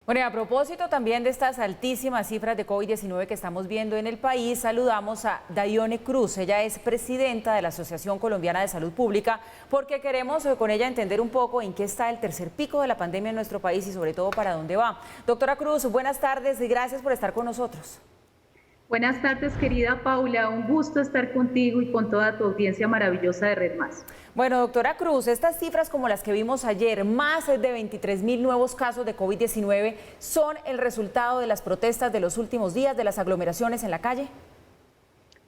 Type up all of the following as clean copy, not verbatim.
Bueno, y a propósito también de estas altísimas cifras de COVID-19 que estamos viendo en el país, saludamos a Daione Cruz. Ella es presidenta de la Asociación Colombiana de Salud Pública, porque queremos con ella entender un poco en qué está el tercer pico de la pandemia en nuestro país y sobre todo para dónde va. Doctora Cruz, buenas tardes y gracias por estar con nosotros. Buenas tardes, querida Paula. Un gusto estar contigo y con toda tu audiencia maravillosa de Red Más. Bueno, doctora Cruz, estas cifras como las que vimos ayer, más de 23.000 nuevos casos de COVID-19, ¿son el resultado de las protestas de los últimos días, de las aglomeraciones en la calle?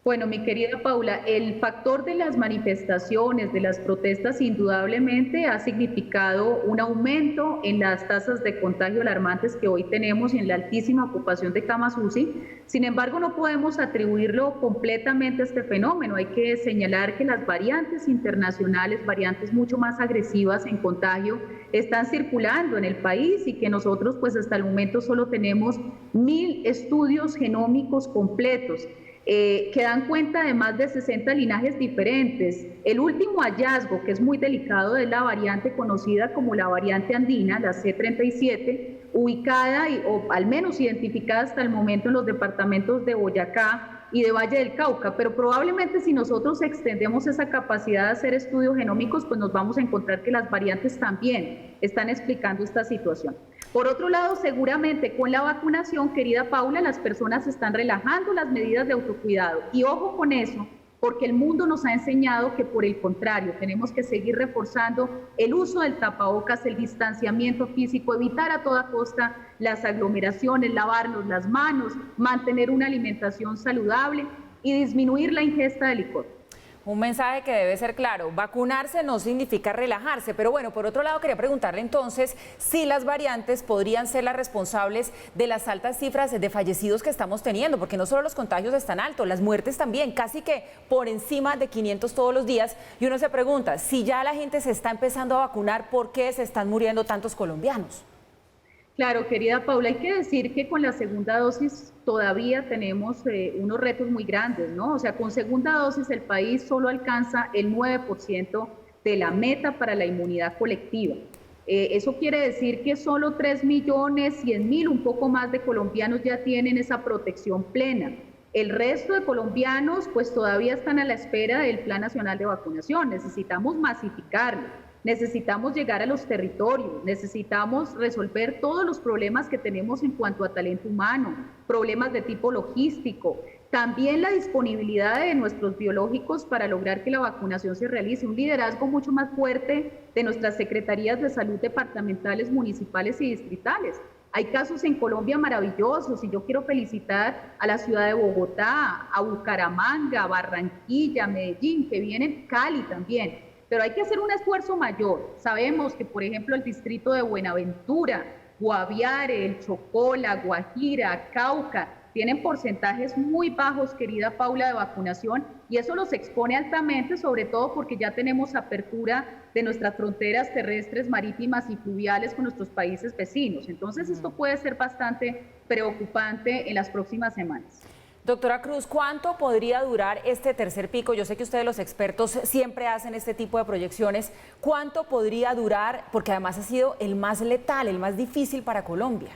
Bueno, mi querida Paula, el factor de las manifestaciones, de las protestas, indudablemente ha significado un aumento en las tasas de contagio alarmantes que hoy tenemos y en la altísima ocupación de camas UCI. Sin embargo, no podemos atribuirlo completamente a este fenómeno. Hay que señalar que las variantes internacionales, variantes mucho más agresivas en contagio, están circulando en el país y que nosotros pues hasta el momento solo tenemos 1.000 estudios genómicos completos. Que dan cuenta de más de 60 linajes diferentes. El último hallazgo, que es muy delicado, es la variante conocida como la variante andina, la C37, ubicada o al menos identificada hasta el momento en los departamentos de Boyacá y de Valle del Cauca, pero probablemente si nosotros extendemos esa capacidad de hacer estudios genómicos, pues nos vamos a encontrar que las variantes también están explicando esta situación. Por otro lado, seguramente con la vacunación, querida Paula, las personas están relajando las medidas de autocuidado. Y ojo con eso, porque el mundo nos ha enseñado que por el contrario, tenemos que seguir reforzando el uso del tapabocas, el distanciamiento físico, evitar a toda costa las aglomeraciones, lavarnos las manos, mantener una alimentación saludable y disminuir la ingesta de licor. Un mensaje que debe ser claro, vacunarse no significa relajarse, pero bueno, por otro lado quería preguntarle entonces si las variantes podrían ser las responsables de las altas cifras de fallecidos que estamos teniendo, porque no solo los contagios están altos, las muertes también, casi que por encima de 500 todos los días, y uno se pregunta, si ya la gente se está empezando a vacunar, ¿por qué se están muriendo tantos colombianos? Claro, querida Paula, hay que decir que con la segunda dosis todavía tenemos unos retos muy grandes, ¿no? O sea, con segunda dosis el país solo alcanza el 9% de la meta para la inmunidad colectiva. Eso quiere decir que solo 3.100.000, un poco más de colombianos ya tienen esa protección plena. El resto de colombianos pues todavía están a la espera del Plan Nacional de Vacunación. Necesitamos masificarlo. Necesitamos llegar a los territorios, necesitamos resolver todos los problemas que tenemos en cuanto a talento humano, problemas de tipo logístico, también la disponibilidad de nuestros biológicos para lograr que la vacunación se realice, un liderazgo mucho más fuerte de nuestras secretarías de salud departamentales, municipales y distritales. Hay casos en Colombia maravillosos y yo quiero felicitar a la ciudad de Bogotá, a Bucaramanga, Barranquilla, Medellín, que vienen, Cali también. Pero hay que hacer un esfuerzo mayor. Sabemos que, por ejemplo, el distrito de Buenaventura, Guaviare, el Chocó, La Guajira, Cauca, tienen porcentajes muy bajos, querida Paula, de vacunación, y eso los expone altamente, sobre todo porque ya tenemos apertura de nuestras fronteras terrestres, marítimas y fluviales con nuestros países vecinos. Entonces, esto puede ser bastante preocupante en las próximas semanas. Doctora Cruz, ¿cuánto podría durar este tercer pico? Yo sé que ustedes los expertos siempre hacen este tipo de proyecciones. ¿Cuánto podría durar? Porque además ha sido el más letal, el más difícil para Colombia.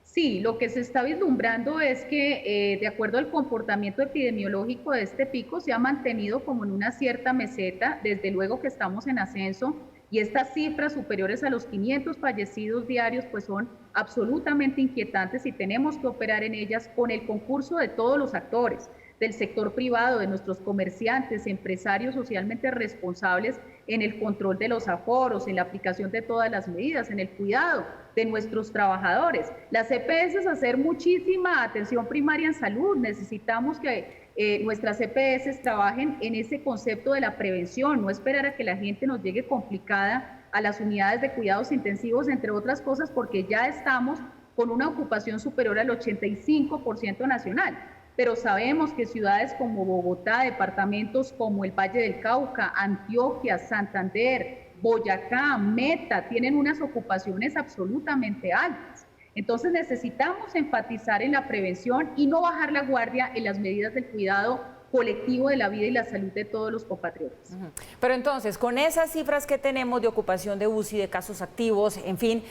Sí, lo que se está vislumbrando es que de acuerdo al comportamiento epidemiológico de este pico se ha mantenido como en una cierta meseta, desde luego que estamos en ascenso y estas cifras superiores a los 500 fallecidos diarios pues son absolutamente inquietantes y tenemos que operar en ellas con el concurso de todos los actores, del sector privado, de nuestros comerciantes, empresarios socialmente responsables en el control de los aforos, en la aplicación de todas las medidas, en el cuidado de nuestros trabajadores. Las EPS hacer muchísima atención primaria en salud, necesitamos que nuestras EPS trabajen en ese concepto de la prevención, no esperar a que la gente nos llegue complicada a las unidades de cuidados intensivos, entre otras cosas, porque ya estamos con una ocupación superior al 85% nacional. Pero sabemos que ciudades como Bogotá, departamentos como el Valle del Cauca, Antioquia, Santander, Boyacá, Meta, tienen unas ocupaciones absolutamente altas. Entonces necesitamos enfatizar en la prevención y no bajar la guardia en las medidas del cuidado colectivo de la vida y la salud de todos los compatriotas. Pero entonces, con esas cifras que tenemos de ocupación de UCI, de casos activos, en fin,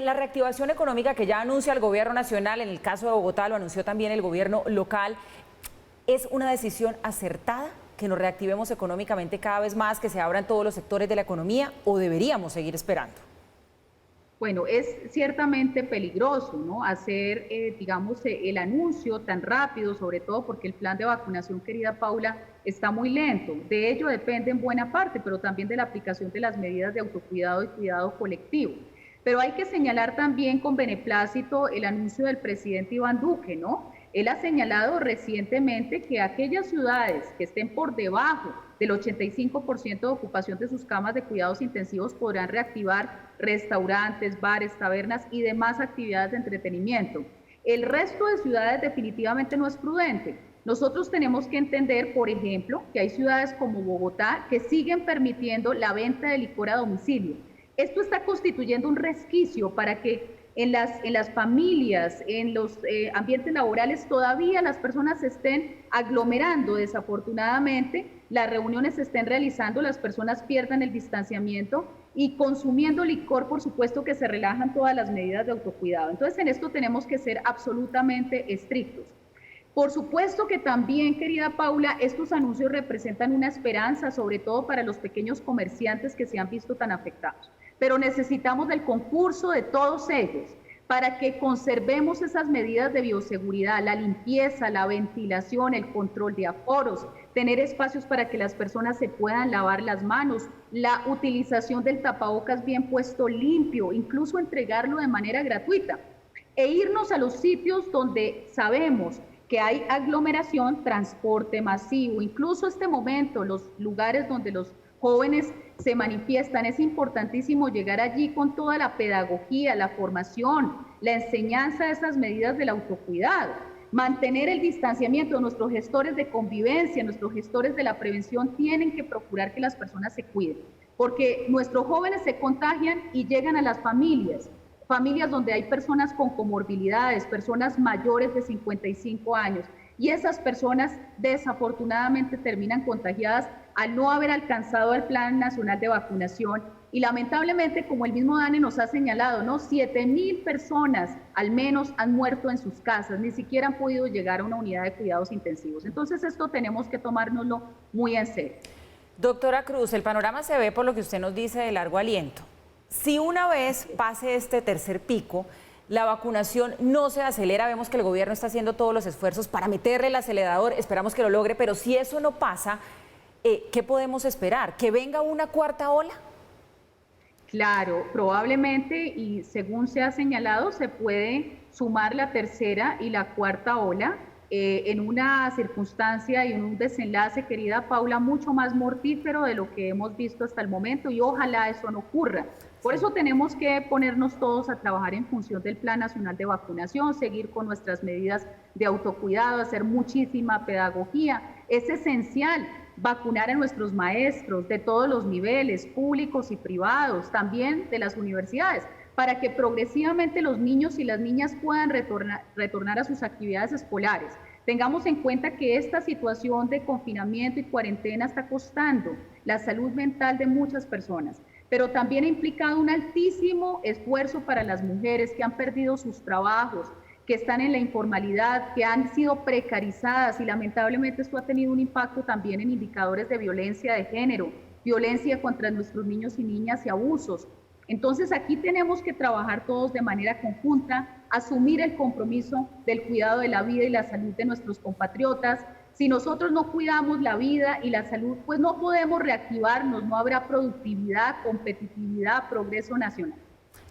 la reactivación económica que ya anuncia el gobierno nacional, en el caso de Bogotá lo anunció también el gobierno local, ¿es una decisión acertada que nos reactivemos económicamente cada vez más, que se abran todos los sectores de la economía, o deberíamos seguir esperando? Bueno, es ciertamente peligroso, ¿no? Hacer, digamos, el anuncio tan rápido, sobre todo porque el plan de vacunación, querida Paula, está muy lento. De ello depende en buena parte, pero también de la aplicación de las medidas de autocuidado y cuidado colectivo. Pero hay que señalar también con beneplácito el anuncio del presidente Iván Duque, ¿no? Él ha señalado recientemente que aquellas ciudades que estén por debajo del 85% de ocupación de sus camas de cuidados intensivos podrán reactivar restaurantes, bares, tabernas y demás actividades de entretenimiento. El resto de ciudades definitivamente no es prudente. Nosotros tenemos que entender, por ejemplo, que hay ciudades como Bogotá que siguen permitiendo la venta de licor a domicilio. Esto está constituyendo un resquicio para que en las familias, en los ambientes laborales, todavía las personas se estén aglomerando. Desafortunadamente, las reuniones se estén realizando, las personas pierdan el distanciamiento y consumiendo licor, por supuesto que se relajan todas las medidas de autocuidado. Entonces, en esto tenemos que ser absolutamente estrictos. Por supuesto que también, querida Paula, estos anuncios representan una esperanza, sobre todo para los pequeños comerciantes que se han visto tan afectados. Pero necesitamos del concurso de todos ellos para que conservemos esas medidas de bioseguridad, la limpieza, la ventilación, el control de aforos, tener espacios para que las personas se puedan lavar las manos, la utilización del tapabocas bien puesto limpio, incluso entregarlo de manera gratuita, e irnos a los sitios donde sabemos que hay aglomeración, transporte masivo, incluso este momento, los lugares donde los jóvenes se manifiestan, es importantísimo llegar allí con toda la pedagogía, la formación, la enseñanza de esas medidas del autocuidado, mantener el distanciamiento. Nuestros gestores de convivencia, nuestros gestores de la prevención tienen que procurar que las personas se cuiden, porque nuestros jóvenes se contagian y llegan a las familias donde hay personas con comorbilidades, personas mayores de 55 años, y esas personas desafortunadamente terminan contagiadas al no haber alcanzado el Plan Nacional de Vacunación. Y lamentablemente, como el mismo Dani nos ha señalado, ¿no? 7.000 personas al menos han muerto en sus casas, ni siquiera han podido llegar a una unidad de cuidados intensivos. Entonces esto tenemos que tomárnoslo muy en serio. Doctora Cruz, el panorama se ve por lo que usted nos dice de largo aliento. Si una vez pase este tercer pico, la vacunación no se acelera, vemos que el gobierno está haciendo todos los esfuerzos para meterle el acelerador, esperamos que lo logre, pero si eso no pasa, ¿qué podemos esperar? ¿Que venga una cuarta ola? Claro, probablemente, y según se ha señalado, se puede sumar la tercera y la cuarta ola en una circunstancia y en un desenlace, querida Paula, mucho más mortífero de lo que hemos visto hasta el momento, y ojalá eso no ocurra. Por eso tenemos que ponernos todos a trabajar en función del Plan Nacional de Vacunación, seguir con nuestras medidas de autocuidado, hacer muchísima pedagogía. Es esencial vacunar a nuestros maestros de todos los niveles, públicos y privados, también de las universidades, para que progresivamente los niños y las niñas puedan retornar a sus actividades escolares. Tengamos en cuenta que esta situación de confinamiento y cuarentena está costando la salud mental de muchas personas, pero también ha implicado un altísimo esfuerzo para las mujeres que han perdido sus trabajos, que están en la informalidad, que han sido precarizadas, y lamentablemente esto ha tenido un impacto también en indicadores de violencia de género, violencia contra nuestros niños y niñas y abusos. Entonces aquí tenemos que trabajar todos de manera conjunta, asumir el compromiso del cuidado de la vida y la salud de nuestros compatriotas. Si nosotros no cuidamos la vida y la salud, pues no podemos reactivarnos, no habrá productividad, competitividad, progreso nacional.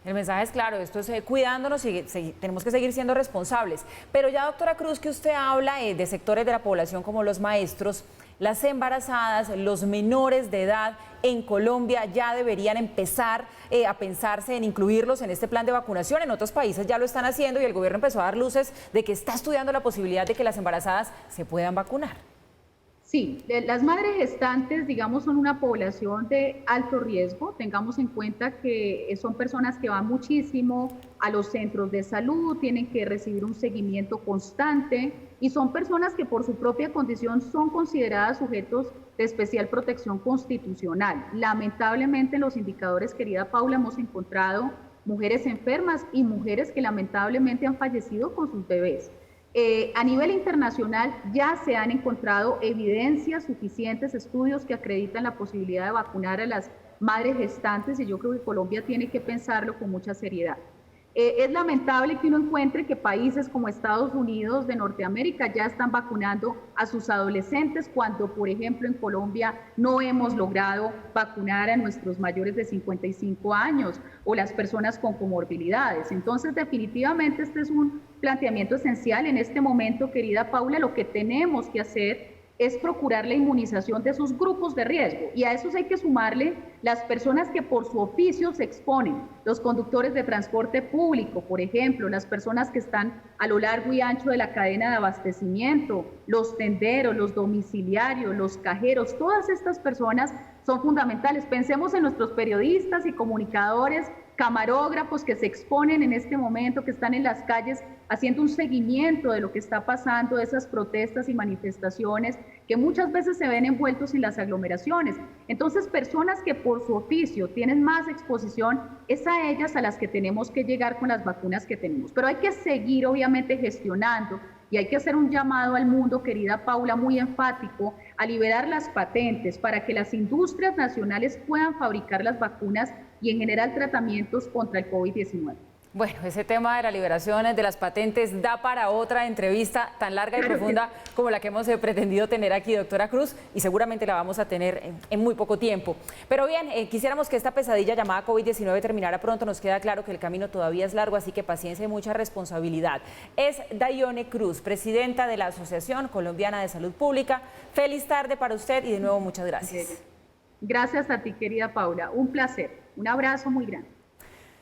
El mensaje es claro, esto es cuidándonos y tenemos que seguir siendo responsables. Pero ya, doctora Cruz, que usted habla de sectores de la población como los maestros, las embarazadas, los menores de edad en Colombia ya deberían empezar a pensarse en incluirlos en este plan de vacunación. En otros países ya lo están haciendo y el gobierno empezó a dar luces de que está estudiando la posibilidad de que las embarazadas se puedan vacunar. Sí, las madres gestantes, digamos, son una población de alto riesgo. Tengamos en cuenta que son personas que van muchísimo a los centros de salud, tienen que recibir un seguimiento constante y son personas que por su propia condición son consideradas sujetos de especial protección constitucional. Lamentablemente en los indicadores, querida Paula, hemos encontrado mujeres enfermas y mujeres que lamentablemente han fallecido con sus bebés. A nivel internacional ya se han encontrado evidencias suficientes, estudios que acreditan la posibilidad de vacunar a las madres gestantes y yo creo que Colombia tiene que pensarlo con mucha seriedad. Es lamentable que uno encuentre que países como Estados Unidos de Norteamérica ya están vacunando a sus adolescentes cuando, por ejemplo, en Colombia no hemos logrado vacunar a nuestros mayores de 55 años o las personas con comorbilidades. Entonces, definitivamente este es un planteamiento esencial. En este momento, querida Paula, lo que tenemos que hacer es procurar la inmunización de esos grupos de riesgo y a esos hay que sumarle las personas que por su oficio se exponen, los conductores de transporte público, por ejemplo, las personas que están a lo largo y ancho de la cadena de abastecimiento, los tenderos, los domiciliarios, los cajeros, todas estas personas son fundamentales. Pensemos en nuestros periodistas y comunicadores, camarógrafos que se exponen en este momento, que están en las calles haciendo un seguimiento de lo que está pasando, de esas protestas y manifestaciones que muchas veces se ven envueltos en las aglomeraciones. Entonces, personas que por su oficio tienen más exposición, es a ellas a las que tenemos que llegar con las vacunas que tenemos. Pero hay que seguir, obviamente, gestionando y hay que hacer un llamado al mundo, querida Paula, muy enfático, a liberar las patentes para que las industrias nacionales puedan fabricar las vacunas y en general tratamientos contra el COVID-19. Bueno, ese tema de la liberación de las patentes da para otra entrevista tan larga y profunda como la que hemos pretendido tener aquí, doctora Cruz, y seguramente la vamos a tener en muy poco tiempo. Pero bien, quisiéramos que esta pesadilla llamada COVID-19 terminara pronto. Nos queda claro que el camino todavía es largo, así que paciencia y mucha responsabilidad. Es Daione Cruz, presidenta de la Asociación Colombiana de Salud Pública. Feliz tarde para usted y de nuevo muchas gracias. Gracias a ti, querida Paula. Un placer. Un abrazo muy grande.